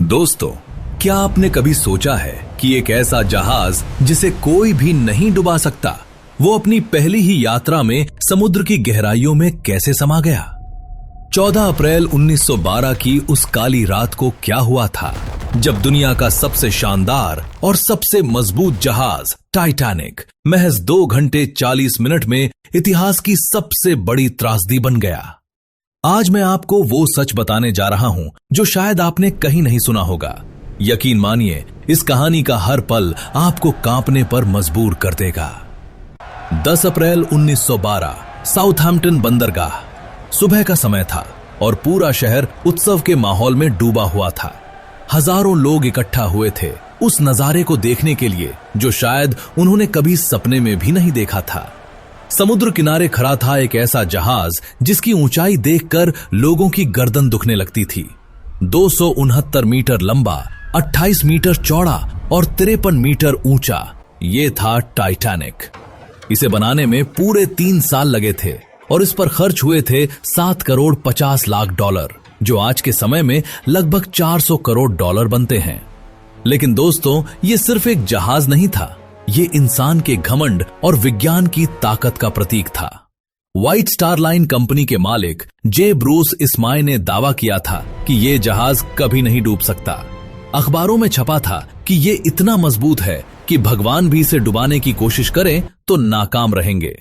दोस्तों, क्या आपने कभी सोचा है कि एक ऐसा जहाज जिसे कोई भी नहीं डुबा सकता, वो अपनी पहली ही यात्रा में समुद्र की गहराइयों में कैसे समा गया? 14 अप्रैल 1912 की उस काली रात को क्या हुआ था जब दुनिया का सबसे शानदार और सबसे मजबूत जहाज टाइटैनिक महज 2 घंटे 40 मिनट में इतिहास की सबसे बड़ी त्रासदी बन गया। आज मैं आपको वो सच बताने जा रहा हूं जो शायद आपने कहीं नहीं सुना होगा। यकीन मानिए, इस कहानी का हर पल आपको कांपने पर मजबूर कर देगा। 10 अप्रैल 1912 साउथहैम्पटन बंदरगाह। सुबह का समय था और पूरा शहर उत्सव के माहौल में डूबा हुआ था। हजारों लोग इकट्ठा हुए थे उस नजारे को देखने के लिए जो शायद उन्होंने कभी सपने में भी नहीं देखा था। समुद्र किनारे खड़ा था एक ऐसा जहाज जिसकी ऊंचाई देखकर लोगों की गर्दन दुखने लगती थी। 269 मीटर लंबा, 28 मीटर चौड़ा और 53 मीटर ऊंचा, ये था टाइटैनिक। इसे बनाने में पूरे 3 साल लगे थे और इस पर खर्च हुए थे 7 करोड़ 50 लाख डॉलर, जो आज के समय में लगभग 400 करोड़ डॉलर बनते हैं। लेकिन दोस्तों, ये सिर्फ एक जहाज नहीं था, ये इंसान के घमंड और विज्ञान की ताकत का प्रतीक था। व्हाइट स्टार लाइन कंपनी के मालिक जे ब्रूस इस्माई ने दावा किया था कि ये जहाज कभी नहीं डूब सकता। अखबारों में छपा था कि ये इतना मजबूत है कि भगवान भी इसे डुबाने की कोशिश करें तो नाकाम रहेंगे।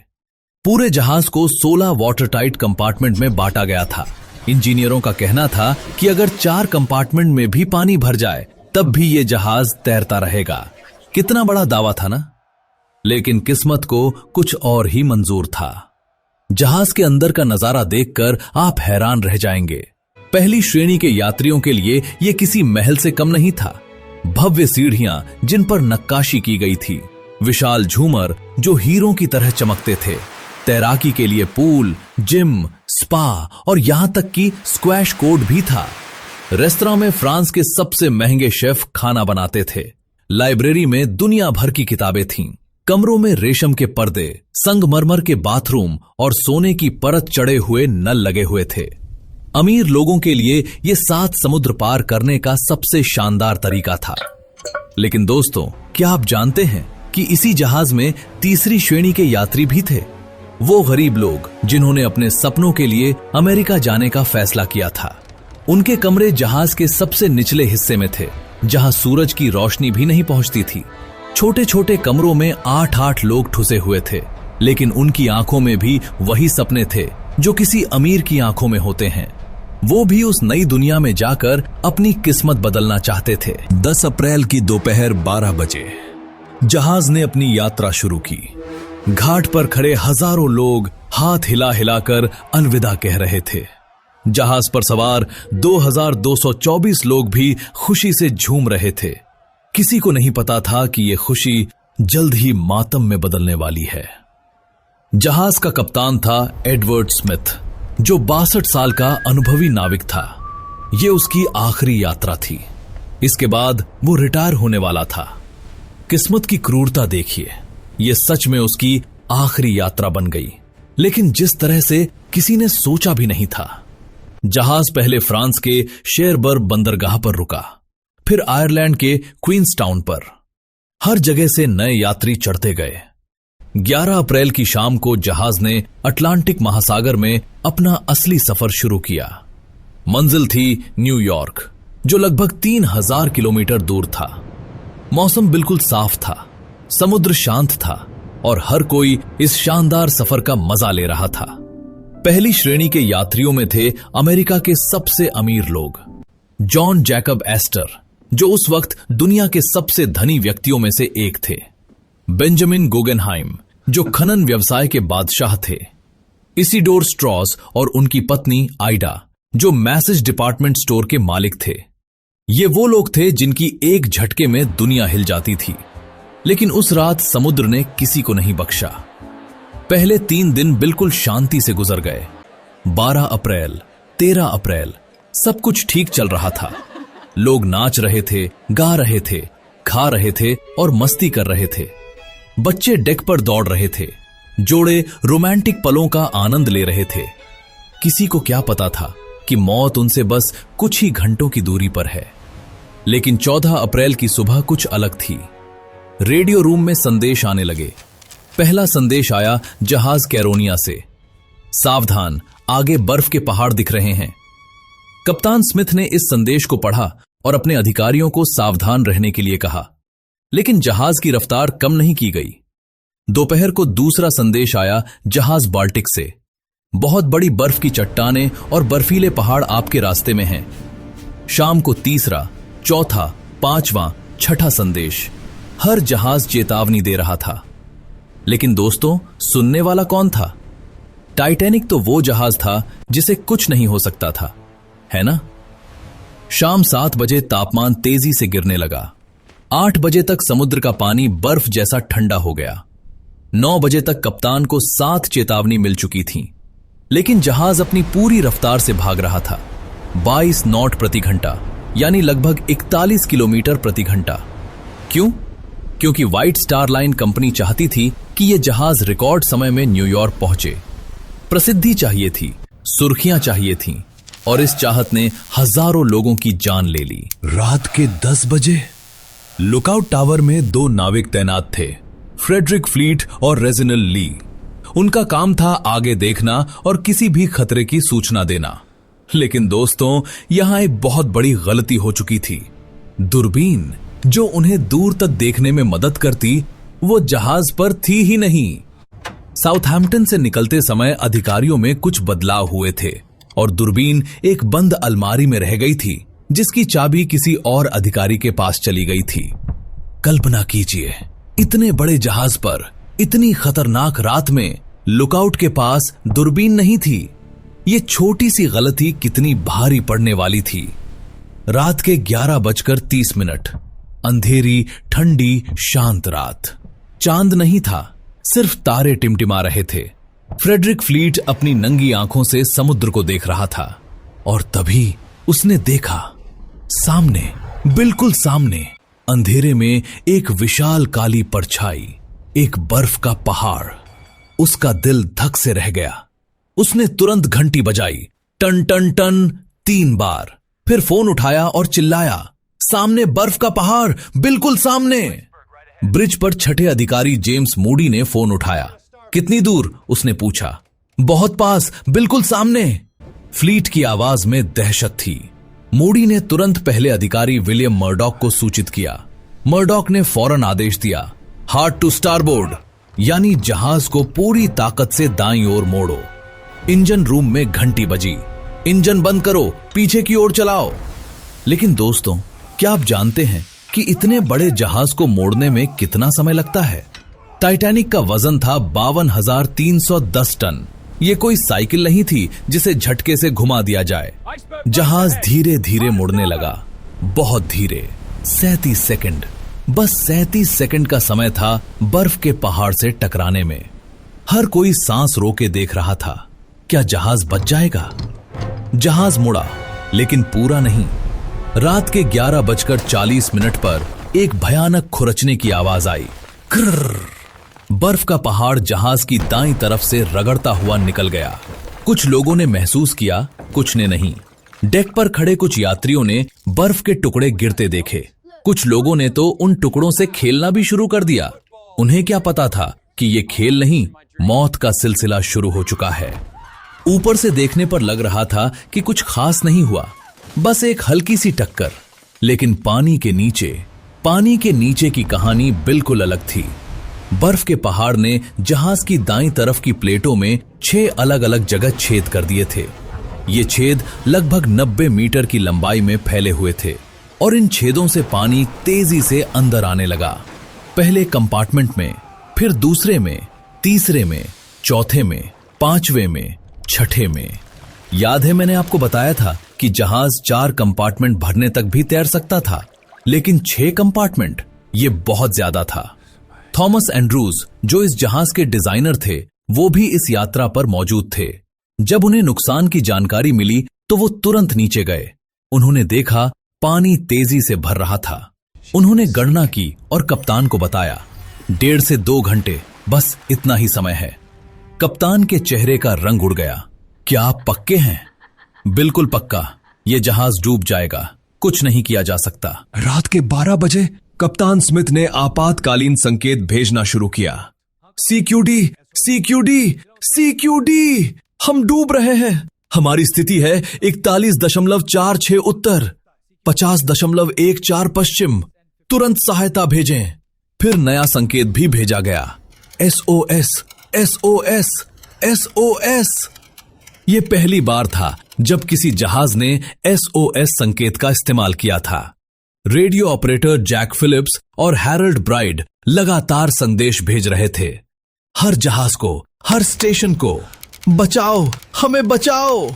पूरे जहाज को 16 वाटर टाइट कंपार्टमेंट में बांटा गया था। इंजीनियरों का कहना था कि अगर 4 कंपार्टमेंट में भी पानी भर जाए तब भी ये जहाज तैरता रहेगा। कितना बड़ा दावा था ना? लेकिन किस्मत को कुछ और ही मंजूर था। जहाज के अंदर का नजारा देखकर आप हैरान रह जाएंगे। पहली श्रेणी के यात्रियों के लिए यह किसी महल से कम नहीं था। भव्य सीढ़ियां जिन पर नक्काशी की गई थी, विशाल झूमर जो हीरों की तरह चमकते थे, तैराकी के लिए पूल, जिम, स्पा और यहां तक कि स्क्वैश कोर्ट भी था। रेस्तरां में फ्रांस के सबसे महंगे शेफ खाना बनाते थे। लाइब्रेरी में दुनिया भर की किताबें थीं। कमरों में रेशम के पर्दे, संगमरमर के बाथरूम और सोने की परत चढ़े हुए नल लगे हुए थे। अमीर लोगों के लिए यह 7 समुद्र पार करने का सबसे शानदार तरीका था। लेकिन दोस्तों, क्या आप जानते हैं कि इसी जहाज में तीसरी श्रेणी के यात्री भी थे? वो गरीब लोग जिन्होंने अपने सपनों के लिए अमेरिका जाने का फैसला किया था। उनके कमरे जहाज के सबसे निचले हिस्से में थे, जहां सूरज की रोशनी भी नहीं पहुंचती थी। छोटे छोटे कमरों में 8-8 लोग ठुसे हुए थे, लेकिन उनकी आंखों में भी वही सपने थे जो किसी अमीर की आंखों में होते हैं। वो भी उस नई दुनिया में जाकर अपनी किस्मत बदलना चाहते थे। 10 अप्रैल की दोपहर 12 बजे जहाज ने अपनी यात्रा शुरू की। घाट पर खड़े हजारों लोग हाथ हिला हिलाकर अलविदा कह रहे थे। जहाज पर सवार 2224 लोग भी खुशी से झूम रहे थे। किसी को नहीं पता था कि यह खुशी जल्द ही मातम में बदलने वाली है। जहाज का कप्तान था एडवर्ड स्मिथ, जो 62 साल का अनुभवी नाविक था। यह उसकी आखिरी यात्रा थी। इसके बाद वो रिटायर होने वाला था। किस्मत की क्रूरता देखिए, यह सच में उसकी आखिरी यात्रा बन गई, लेकिन जिस तरह से किसी ने सोचा भी नहीं था। जहाज पहले फ्रांस के शेरबर्ग बंदरगाह पर रुका, फिर आयरलैंड के क्वींसटाउन पर। हर जगह से नए यात्री चढ़ते गए। 11 अप्रैल की शाम को जहाज ने अटलांटिक महासागर में अपना असली सफर शुरू किया। मंजिल थी न्यूयॉर्क, जो लगभग 3000 किलोमीटर दूर था। मौसम बिल्कुल साफ था, समुद्र शांत था और हर कोई इस शानदार सफर का मजा ले रहा था। पहली श्रेणी के यात्रियों में थे अमेरिका के सबसे अमीर लोग। जॉन जैकब एस्टर, जो उस वक्त दुनिया के सबसे धनी व्यक्तियों में से एक थे। बेंजामिन गुगेनहाइम, जो खनन व्यवसाय के बादशाह थे। इसिडोर स्ट्रॉस और उनकी पत्नी आइडा, जो मैसेज डिपार्टमेंट स्टोर के मालिक थे। ये वो लोग थे जिनकी एक झटके में दुनिया हिल जाती थी। लेकिन उस रात समुद्र ने किसी को नहीं बख्शा। पहले 3 दिन बिल्कुल शांति से गुजर गए। 12 अप्रैल, 13 अप्रैल, सब कुछ ठीक चल रहा था। लोग नाच रहे थे, गा रहे थे, खा रहे थे और मस्ती कर रहे थे। बच्चे डेक पर दौड़ रहे थे। जोड़े रोमांटिक पलों का आनंद ले रहे थे। किसी को क्या पता था कि मौत उनसे बस कुछ ही घंटों की दूरी पर है। लेकिन 14 अप्रैल की सुबह कुछ अलग थी। रेडियो रूम में संदेश आने लगे। पहला संदेश आया जहाज कैरोनिया से, सावधान, आगे बर्फ के पहाड़ दिख रहे हैं। कप्तान स्मिथ ने इस संदेश को पढ़ा और अपने अधिकारियों को सावधान रहने के लिए कहा, लेकिन जहाज की रफ्तार कम नहीं की गई। दोपहर को दूसरा संदेश आया जहाज बाल्टिक से, बहुत बड़ी बर्फ की चट्टानें और बर्फीले पहाड़ आपके रास्ते में हैं। शाम को तीसरा, चौथा, पांचवां, छठा संदेश। हर जहाज चेतावनी दे रहा था। लेकिन दोस्तों, सुनने वाला कौन था? टाइटैनिक तो वो जहाज था जिसे कुछ नहीं हो सकता था, है ना? शाम 7 बजे तापमान तेजी से गिरने लगा। 8 बजे तक समुद्र का पानी बर्फ जैसा ठंडा हो गया। 9 बजे तक कप्तान को 7 चेतावनी मिल चुकी थी, लेकिन जहाज अपनी पूरी रफ्तार से भाग रहा था, 22 नॉट प्रति घंटा, यानी लगभग 41 किलोमीटर प्रति घंटा। क्यों? क्योंकि व्हाइट स्टार लाइन कंपनी चाहती थी कि यह जहाज रिकॉर्ड समय में न्यूयॉर्क पहुंचे। प्रसिद्धि चाहिए थी, सुर्खियां चाहिए थीं, और इस चाहत ने हजारों लोगों की जान ले ली। रात के 10 बजे लुकआउट टावर में 2 नाविक तैनात थे, फ्रेडरिक फ्लीट और रेजिनल ली। उनका काम था आगे देखना और किसी भी खतरे की सूचना देना। लेकिन दोस्तों, यहां एक बहुत बड़ी गलती हो चुकी थी। दूरबीन जो उन्हें दूर तक देखने में मदद करती, वो जहाज पर थी ही नहीं। साउथहैम्पटन से निकलते समय अधिकारियों में कुछ बदलाव हुए थे और दूरबीन एक बंद अलमारी में रह गई थी, जिसकी चाबी किसी और अधिकारी के पास चली गई थी। कल्पना कीजिए, इतने बड़े जहाज पर इतनी खतरनाक रात में लुकआउट के पास दूरबीन नहीं थी। ये छोटी सी गलती कितनी भारी पड़ने वाली थी। रात के 11:30, अंधेरी, ठंडी, शांत रात। चांद नहीं था, सिर्फ तारे टिमटिमा रहे थे। फ्रेडरिक फ्लीट अपनी नंगी आंखों से समुद्र को देख रहा था और तभी उसने देखा, सामने, बिल्कुल सामने, अंधेरे में एक विशाल काली परछाई, एक बर्फ का पहाड़। उसका दिल धक से रह गया। उसने तुरंत घंटी बजाई, टन टन टन 3 बार। फिर फोन उठाया और चिल्लाया, सामने बर्फ का पहाड़, बिल्कुल सामने। ब्रिज पर छठे अधिकारी जेम्स मूडी ने फोन उठाया। कितनी दूर? उसने पूछा। बहुत पास, बिल्कुल सामने। फ्लीट की आवाज में दहशत थी। मूडी ने तुरंत पहले अधिकारी विलियम मर्डॉक को सूचित किया। मर्डॉक ने फौरन आदेश दिया, हार्ड टू स्टारबोर्ड, यानी जहाज को पूरी ताकत से दाईं ओर मोड़ो। इंजन रूम में घंटी बजी, इंजन बंद करो, पीछे की ओर चलाओ। लेकिन दोस्तों, क्या आप जानते हैं कि इतने बड़े जहाज को मोड़ने में कितना समय लगता है? टाइटैनिक का वजन था 52,310 टन। ये कोई साइकिल नहीं थी जिसे झटके से घुमा दिया जाए। जहाज धीरे धीरे मुड़ने लगा, बहुत धीरे। 37 सेकंड, बस 37 सेकंड का समय था बर्फ के पहाड़ से टकराने में। हर कोई सांस रोके देख रहा था, क्या जहाज बच जाएगा? जहाज मुड़ा, लेकिन पूरा नहीं। रात के 11:40 पर एक भयानक खुरचने की आवाज आई। कृर्र। बर्फ का पहाड़ जहाज की दाईं तरफ से रगड़ता हुआ निकल गया। कुछ लोगों ने महसूस किया, कुछ ने नहीं। डेक पर खड़े कुछ यात्रियों ने बर्फ के टुकड़े गिरते देखे। कुछ लोगों ने तो उन टुकड़ों से खेलना भी शुरू कर दिया। उन्हें क्या पता था कि ये खेल नहीं, मौत का सिलसिला शुरू हो चुका है। ऊपर से देखने पर लग रहा था कि कुछ खास नहीं हुआ, बस एक हल्की सी टक्कर। लेकिन पानी के नीचे की कहानी बिल्कुल अलग थी। बर्फ के पहाड़ ने जहाज की दाईं तरफ की प्लेटों में 6 अलग अलग जगह छेद कर दिए थे। ये छेद लगभग 90 मीटर की लंबाई में फैले हुए थे और इन छेदों से पानी तेजी से अंदर आने लगा। पहले कंपार्टमेंट में, फिर दूसरे में, तीसरे में, चौथे में, पांचवें में, छठे में। याद है मैंने आपको बताया था कि जहाज 4 कंपार्टमेंट भरने तक भी तैर सकता था, लेकिन 6 कंपार्टमेंट, ये बहुत ज्यादा था। थॉमस एंड्रूज, जो इस जहाज के डिजाइनर थे, वो भी इस यात्रा पर मौजूद थे। जब उन्हें नुकसान की जानकारी मिली तो वो तुरंत नीचे गए। उन्होंने देखा पानी तेजी से भर रहा था। उन्होंने गणना की और कप्तान को बताया, 1.5 से 2 घंटे, बस इतना ही समय है। कप्तान के चेहरे का रंग उड़ गया। क्या आप पक्के हैं? बिल्कुल पक्का, ये जहाज डूब जाएगा। कुछ नहीं किया जा सकता। रात के 12 बजे कप्तान स्मिथ ने आपातकालीन संकेत भेजना शुरू किया। CQD, CQD, CQD, हम डूब रहे हैं। हमारी स्थिति है 41.46 उत्तर, 50.14 पश्चिम। तुरंत सहायता भेजें। फिर नया संकेत भी भेजा गया। SOS, SOS, SOS। ये पहली बार था जब किसी जहाज ने SOS संकेत का इस्तेमाल किया था। रेडियो ऑपरेटर जैक फिलिप्स और हैरोल्ड ब्राइड लगातार संदेश भेज रहे थे। हर जहाज को, हर स्टेशन को, बचाओ, हमें बचाओ।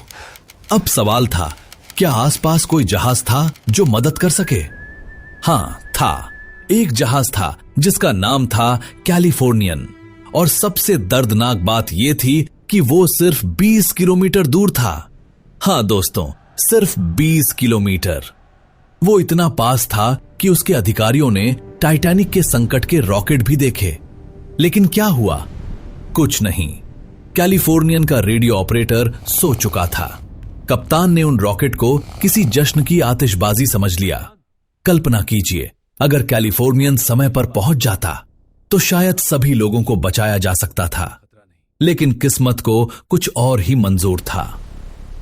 अब सवाल था, क्या आसपास कोई जहाज था जो मदद कर सके? हाँ, था। एक जहाज था जिसका नाम था कैलिफोर्नियन, और सबसे दर्दनाक बात यह थी कि वो सिर्फ 20 किलोमीटर दूर था। हाँ दोस्तों, सिर्फ 20 किलोमीटर। वो इतना पास था कि उसके अधिकारियों ने टाइटैनिक के संकट के रॉकेट भी देखे। लेकिन क्या हुआ? कुछ नहीं। कैलिफोर्नियन का रेडियो ऑपरेटर सो चुका था। कप्तान ने उन रॉकेट को किसी जश्न की आतिशबाजी समझ लिया। कल्पना कीजिए, अगर कैलिफोर्नियन समय पर पहुंच जाता तो शायद सभी लोगों को बचाया जा सकता था। लेकिन किस्मत को कुछ और ही मंजूर था।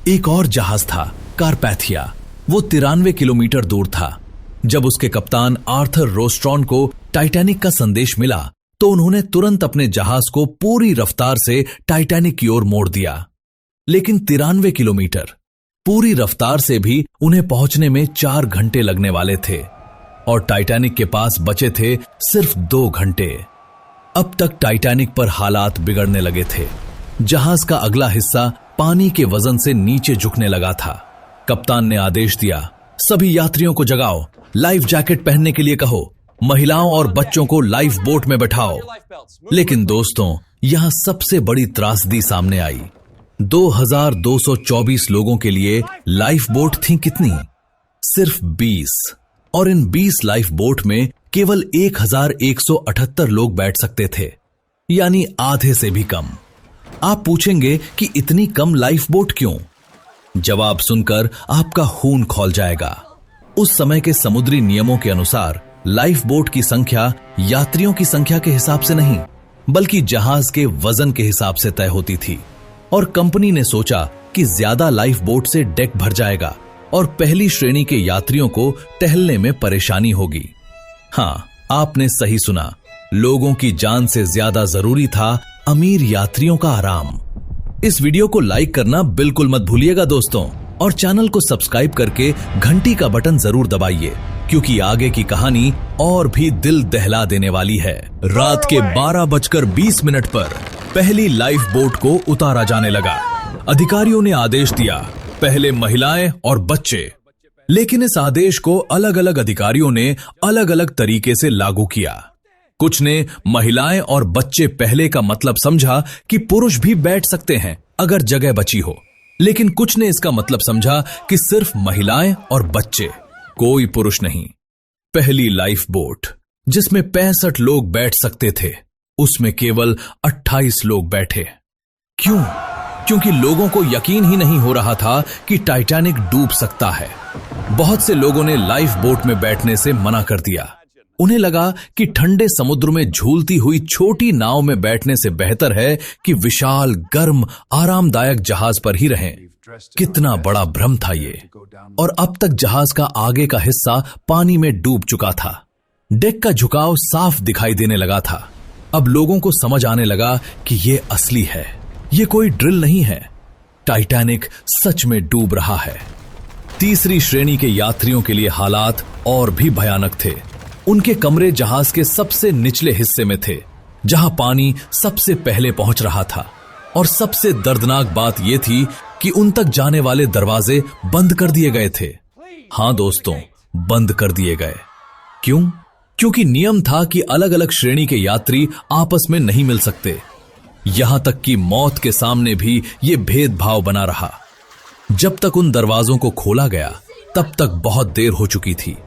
एक और जहाज था, कारपैथिया। वो 93 किलोमीटर दूर था। जब उसके कप्तान आर्थर रोस्ट्रॉन को टाइटैनिक का संदेश मिला तो उन्होंने तुरंत अपने जहाज को पूरी रफ्तार से टाइटैनिक की ओर मोड़ दिया। लेकिन 93 किलोमीटर पूरी रफ्तार से भी उन्हें पहुंचने में 4 घंटे लगने वाले थे, और टाइटैनिक के पास बचे थे सिर्फ 2 घंटे। अब तक टाइटैनिक पर हालात बिगड़ने लगे थे। जहाज का अगला हिस्सा पानी के वजन से नीचे झुकने लगा था। कप्तान ने आदेश दिया, सभी यात्रियों को जगाओ, लाइफ जैकेट पहनने के लिए कहो, महिलाओं और बच्चों को लाइफ बोट में बैठाओ। लेकिन दोस्तों, यहां सबसे बड़ी त्रासदी सामने आई। 2224 लोगों के लिए लाइफ बोट थी कितनी? सिर्फ 20। और इन 20 लाइफ बोट में केवल 1178 लोग बैठ सकते थे, यानी आधे से भी कम। आप पूछेंगे कि इतनी कम लाइफ बोट क्यों? जवाब सुनकर आपका खून खौल जाएगा। उस समय के समुद्री नियमों के अनुसार लाइफ बोट की संख्या यात्रियों की संख्या के हिसाब से नहीं, बल्कि जहाज के वजन के हिसाब से तय होती थी। और कंपनी ने सोचा कि ज्यादा लाइफ बोट से डेक भर जाएगा और पहली श्रेणी के यात्रियों को टहलने में परेशानी होगी। हाँ, आपने सही सुना, लोगों की जान से ज्यादा जरूरी था अमीर यात्रियों का आराम। इस वीडियो को लाइक करना बिल्कुल मत भूलिएगा दोस्तों, और चैनल को सब्सक्राइब करके घंटी का बटन जरूर दबाइए, क्योंकि आगे की कहानी और भी दिल दहला देने वाली है। रात के 12:20 पर पहली लाइफ बोट को उतारा जाने लगा। अधिकारियों ने आदेश दिया, पहले महिलाएं और बच्चे। लेकिन इस आदेश को अलग अलग अधिकारियों ने अलग अलग तरीके से लागू किया। कुछ ने महिलाएं और बच्चे पहले का मतलब समझा कि पुरुष भी बैठ सकते हैं अगर जगह बची हो, लेकिन कुछ ने इसका मतलब समझा कि सिर्फ महिलाएं और बच्चे, कोई पुरुष नहीं। पहली लाइफ बोट जिसमें 65 लोग बैठ सकते थे, उसमें केवल 28 लोग बैठे। क्यों? क्योंकि लोगों को यकीन ही नहीं हो रहा था कि टाइटैनिक डूब सकता है। बहुत से लोगों ने लाइफ बोट में बैठने से मना कर दिया। उन्हें लगा कि ठंडे समुद्र में झूलती हुई छोटी नाव में बैठने से बेहतर है कि विशाल, गर्म, आरामदायक जहाज पर ही रहें। कितना बड़ा भ्रम था ये। और अब तक जहाज का आगे का हिस्सा पानी में डूब चुका था। डेक का झुकाव साफ दिखाई देने लगा था। अब लोगों को समझ आने लगा कि ये असली है, ये कोई ड्रिल नहीं है। टाइटैनिक सच में डूब रहा है। तीसरी श्रेणी के यात्रियों के लिए हालात और भी भयानक थे। उनके कमरे जहाज के सबसे निचले हिस्से में थे, जहां पानी सबसे पहले पहुंच रहा था। और सबसे दर्दनाक बात यह थी कि उन तक जाने वाले दरवाजे बंद कर दिए गए थे। हां दोस्तों, बंद कर दिए गए। क्यों? क्योंकि नियम था कि अलग अलग श्रेणी के यात्री आपस में नहीं मिल सकते। यहां तक कि मौत के सामने भी यह भेदभाव बना रहा। जब तक उन दरवाजों को खोला गया, तब तक बहुत देर हो चुकी थी।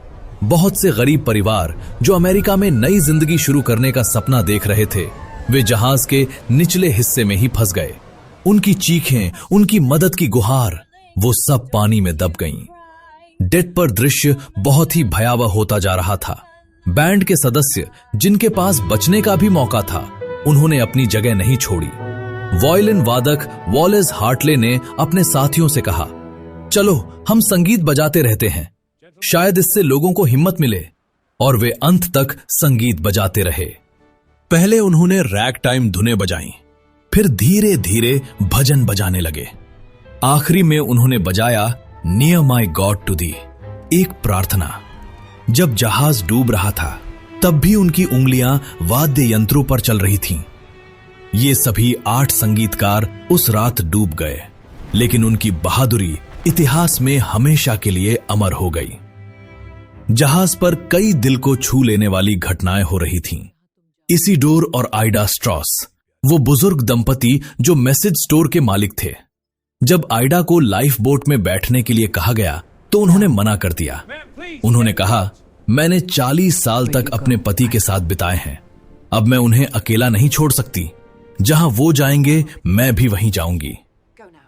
बहुत से गरीब परिवार जो अमेरिका में नई जिंदगी शुरू करने का सपना देख रहे थे, वे जहाज के निचले हिस्से में ही फंस गए। उनकी चीखें, उनकी मदद की गुहार, वो सब पानी में दब गईं। डेक पर दृश्य बहुत ही भयावह होता जा रहा था। बैंड के सदस्य जिनके पास बचने का भी मौका था, उन्होंने अपनी जगह नहीं छोड़ी। वायलिन वादक वॉलेस हार्टले ने अपने साथियों से कहा, चलो हम संगीत बजाते रहते हैं, शायद इससे लोगों को हिम्मत मिले। और वे अंत तक संगीत बजाते रहे। पहले उन्होंने रैग टाइम धुनें बजाईं, फिर धीरे धीरे भजन बजाने लगे। आखिरी में उन्होंने बजाया near my God to thee, एक प्रार्थना। जब जहाज डूब रहा था तब भी उनकी उंगलियां वाद्य यंत्रों पर चल रही थीं। ये सभी 8 संगीतकार उस रात डूब गए, लेकिन उनकी बहादुरी इतिहास में हमेशा के लिए अमर हो गई। जहाज पर कई दिल को छू लेने वाली घटनाएं हो रही थीं। इसीडोर और आइडा स्ट्रॉस, वो बुजुर्ग दंपति जो मैसेज स्टोर के मालिक थे। जब आइडा को लाइफ बोट में बैठने के लिए कहा गया तो उन्होंने मना कर दिया। उन्होंने कहा, मैंने 40 साल तक अपने पति के साथ बिताए हैं, अब मैं उन्हें अकेला नहीं छोड़ सकती। जहां वो जाएंगे मैं भी वहीं जाऊंगी।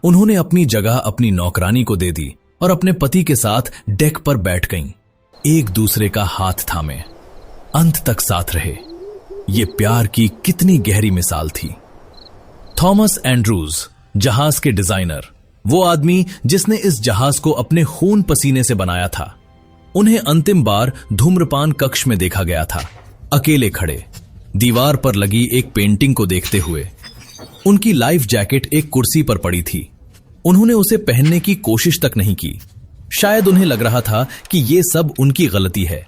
उन्होंने अपनी जगह अपनी नौकरानी को दे दी और अपने पति के साथ डेक पर बैठ गईं, एक दूसरे का हाथ थामे, अंत तक साथ रहे। ये प्यार की कितनी गहरी मिसाल थी। थॉमस एंड्रूज, जहाज के डिजाइनर, वो आदमी जिसने इस जहाज को अपने खून पसीने से बनाया था, उन्हें अंतिम बार धूम्रपान कक्ष में देखा गया था, अकेले खड़े, दीवार पर लगी एक पेंटिंग को देखते हुए। उनकी लाइफ जैकेट एक कुर्सी पर पड़ी थी। उन्होंने उसे पहनने की कोशिश तक नहीं की। शायद उन्हें लग रहा था कि ये सब उनकी गलती है।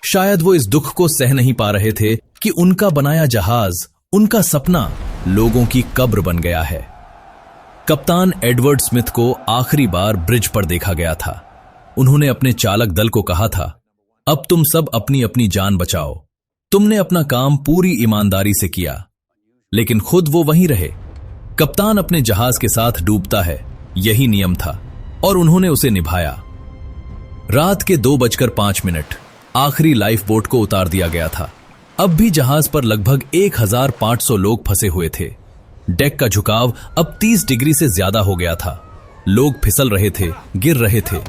शायद वो इस दुख को सह नहीं पा रहे थे कि उनका बनाया जहाज, उनका सपना लोगों की कब्र बन गया है। कप्तान एडवर्ड स्मिथ को आखिरी बार ब्रिज पर देखा गया था। उन्होंने अपने चालक दल को कहा था, अब तुम सब अपनी अपनी जान बचाओ। तुमने अपना काम पूरी ईमानदारी से किया। लेकिन खुद वो वहीं रहे। कप्तान अपने जहाज के साथ डूबता है, यही नियम था, और उन्होंने उसे निभाया। रात के 2:05 आखिरी लाइफ बोट को उतार दिया गया था। अब भी जहाज पर लगभग 1500 लोग फंसे हुए थे। डेक का झुकाव अब 30 डिग्री से ज्यादा हो गया था। लोग फिसल रहे थे, गिर रहे थे।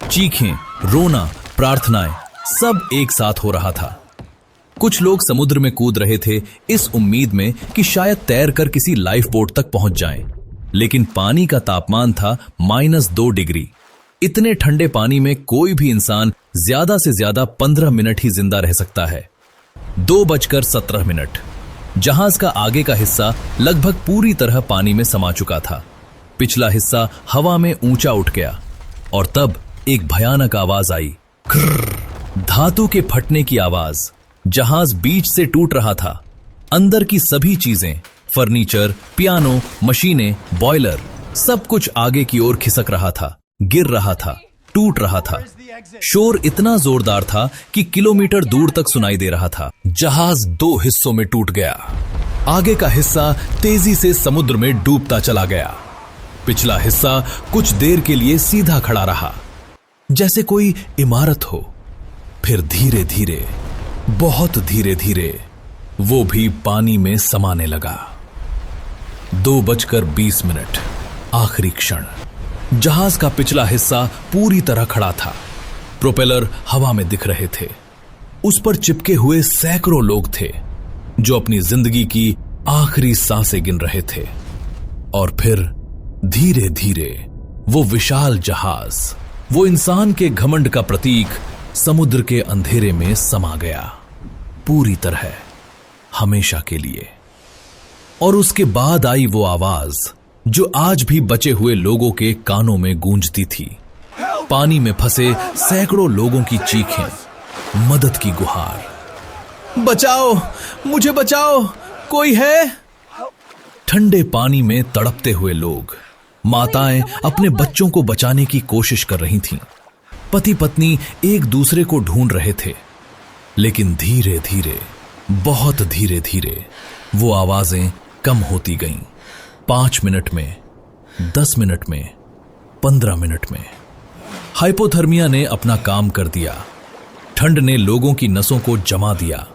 चीखें, रोना, प्रार्थनाएं, सब एक साथ हो रहा था। कुछ लोग समुद्र में कूद रहे थे इस उम्मीद में कि शायद तैरकर किसी लाइफ बोट तक पहुंच जाएं। लेकिन पानी का तापमान था -2 डिग्री। इतने ठंडे पानी में कोई भी इंसान ज्यादा से ज्यादा 15 मिनट ही जिंदा रह सकता है। 2:17 जहाज का आगे का हिस्सा लगभग पूरी तरह पानी में समा चुका था। पिछला हिस्सा हवा में ऊंचा उठ गया और तब एक भयानक आवाज आई, धातु के फटने की आवाज। जहाज बीच से टूट रहा था। अंदर की सभी चीजें, फर्नीचर, पियानो, मशीनें, बॉयलर, सब कुछ आगे की ओर खिसक रहा था, गिर रहा था, टूट रहा था। शोर इतना जोरदार था कि किलोमीटर दूर तक सुनाई दे रहा था। जहाज 2 हिस्सों में टूट गया। आगे का हिस्सा तेजी से समुद्र में डूबता चला गया। पिछला हिस्सा कुछ देर के लिए सीधा खड़ा रहा, जैसे कोई इमारत हो। फिर धीरे धीरे, बहुत धीरे धीरे वो भी पानी में समाने लगा। 2:20 आखिरी क्षण। जहाज का पिछला हिस्सा पूरी तरह खड़ा था। प्रोपेलर हवा में दिख रहे थे। उस पर चिपके हुए सैकड़ों लोग थे जो अपनी जिंदगी की आखिरी सांसें गिन रहे थे। और फिर धीरे धीरे वो विशाल जहाज, वो इंसान के घमंड का प्रतीक, समुद्र के अंधेरे में समा गया, पूरी तरह, हमेशा के लिए। और उसके बाद आई वो आवाज जो आज भी बचे हुए लोगों के कानों में गूंजती थी। पानी में फंसे सैकड़ों लोगों की चीखें, मदद की गुहार, बचाओ, मुझे बचाओ, कोई है? ठंडे पानी में तड़पते हुए लोग, माताएं अपने बच्चों को बचाने की कोशिश कर रही थीं। पति पत्नी एक दूसरे को ढूंढ रहे थे। लेकिन धीरे धीरे, बहुत धीरे धीरे वो आवाजें कम होती गईं। 5 मिनट में, 10 मिनट में, 15 मिनट में हाइपोथर्मिया ने अपना काम कर दिया। ठंड ने लोगों की नसों को जमा दिया,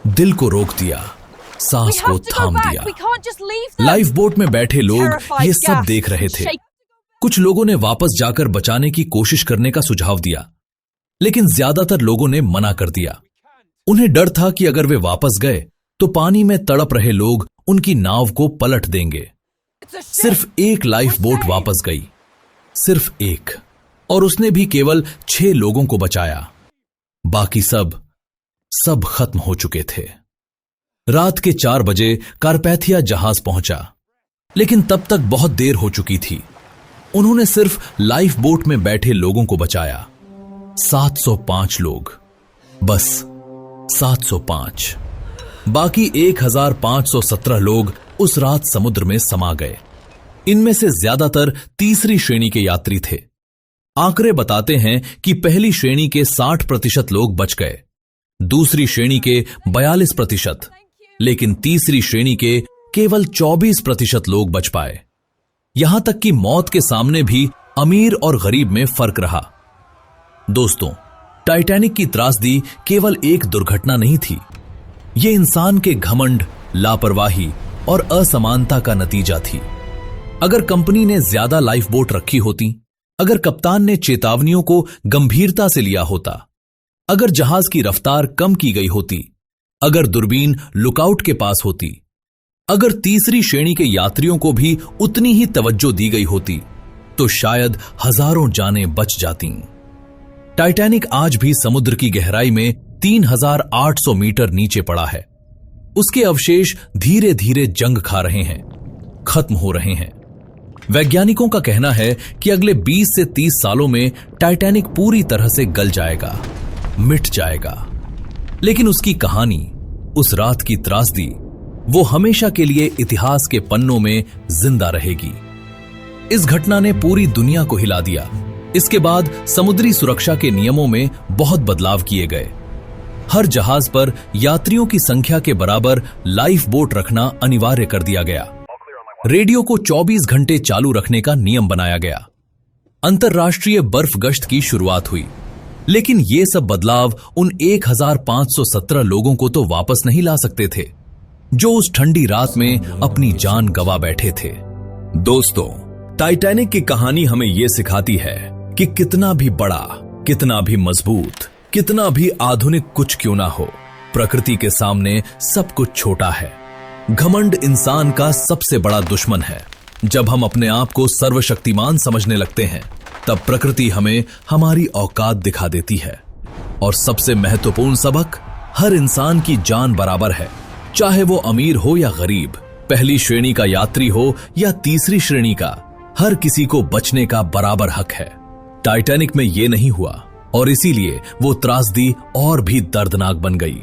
दिल को रोक दिया, सांस को थाम दिया। लाइफ बोट में बैठे लोग ये सब देख रहे थे। कुछ लोगों ने वापस जाकर बचाने की कोशिश करने का सुझाव दिया, लेकिन ज्यादातर लोगों ने मना कर दिया। उन्हें डर था कि अगर वे वापस गए तो पानी में तड़प रहे लोग उनकी नाव को पलट देंगे। सिर्फ एक लाइफ बोट वापस गई, सिर्फ एक, और उसने भी केवल 6 लोगों को बचाया। बाकी सब खत्म हो चुके थे। रात के 4 बजे कारपैथिया जहाज पहुंचा, लेकिन तब तक बहुत देर हो चुकी थी। उन्होंने सिर्फ लाइफ बोट में बैठे लोगों को बचाया। 705 लोग, बस 705। बाकी 1517 लोग उस रात समुद्र में समा गए। इनमें से ज्यादातर तीसरी श्रेणी के यात्री थे। आंकड़े बताते हैं कि पहली श्रेणी के 60% लोग बच गए, दूसरी श्रेणी के 42%, लेकिन तीसरी श्रेणी के केवल 24% लोग बच पाए। यहां तक कि मौत के सामने भी अमीर और गरीब में फर्क रहा। दोस्तों, टाइटैनिक की त्रासदी केवल एक दुर्घटना नहीं थी। यह इंसान के घमंड, लापरवाही और असमानता का नतीजा थी। अगर कंपनी ने ज्यादा लाइफ बोट रखी होती, अगर कप्तान ने चेतावनियों को गंभीरता से लिया होता, अगर जहाज की रफ्तार कम की गई होती, अगर दूरबीन लुकआउट के पास होती, अगर तीसरी श्रेणी के यात्रियों को भी उतनी ही तवज्जो दी गई होती, तो शायद हजारों जानें बच जातीं। टाइटैनिक आज भी समुद्र की गहराई में 3800 मीटर नीचे पड़ा है। उसके अवशेष धीरे धीरे जंग खा रहे हैं, खत्म हो रहे हैं। वैज्ञानिकों का कहना है कि अगले 20 से 30 सालों में टाइटैनिक पूरी तरह से गल जाएगा, मिट जाएगा। लेकिन उसकी कहानी, उस रात की त्रासदी, वो हमेशा के लिए इतिहास के पन्नों में जिंदा रहेगी। इस घटना ने पूरी दुनिया को हिला दिया। इसके बाद समुद्री सुरक्षा के नियमों में बहुत बदलाव किए गए। हर जहाज पर यात्रियों की संख्या के बराबर लाइफ बोट रखना अनिवार्य कर दिया गया। रेडियो को 24 घंटे चालू रखने का नियम बनाया गया। अंतर्राष्ट्रीय बर्फ गश्त की शुरुआत हुई। लेकिन ये सब बदलाव उन 1517 लोगों को तो वापस नहीं ला सकते थे, जो उस ठंडी रात में अपनी जान गंवा बैठे थे। दोस्तों, टाइटैनिक की कहानी हमें यह सिखाती है कि कितना भी बड़ा, कितना भी मजबूत, कितना भी आधुनिक कुछ क्यों ना हो, प्रकृति के सामने सब कुछ छोटा है। घमंड इंसान का सबसे बड़ा दुश्मन है। जब हम अपने आप को सर्वशक्तिमान समझने लगते हैं, तब प्रकृति हमें हमारी औकात दिखा देती है। और सबसे महत्वपूर्ण सबक, हर इंसान की जान बराबर है, चाहे वो अमीर हो या गरीब, पहली श्रेणी का यात्री हो या तीसरी श्रेणी का, हर किसी को बचने का बराबर हक है। टाइटैनिक में ये नहीं हुआ, और इसीलिए वो त्रासदी और भी दर्दनाक बन गई।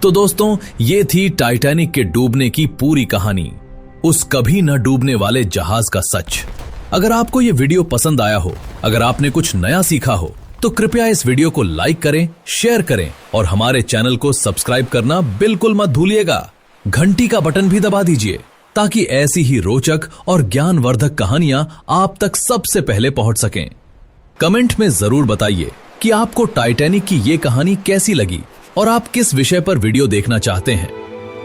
तो दोस्तों, ये थी टाइटैनिक के डूबने की पूरी कहानी, उस कभी न डूबने वाले जहाज का सच। अगर आपको ये वीडियो पसंद आया हो, अगर आपने कुछ नया सीखा हो, तो कृपया इस वीडियो को लाइक करें, शेयर करें और हमारे चैनल को सब्सक्राइब करना बिल्कुल मत भूलिएगा। घंटी का बटन भी दबा दीजिए, ताकि ऐसी ही रोचक और ज्ञानवर्धक कहानियां आप तक सबसे पहले पहुंच सकें। कमेंट में जरूर बताइए कि आपको टाइटैनिक की ये कहानी कैसी लगी और आप किस विषय पर वीडियो देखना चाहते हैं।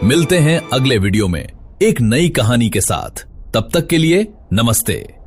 मिलते हैं अगले वीडियो में एक नई कहानी के साथ। तब तक के लिए नमस्ते।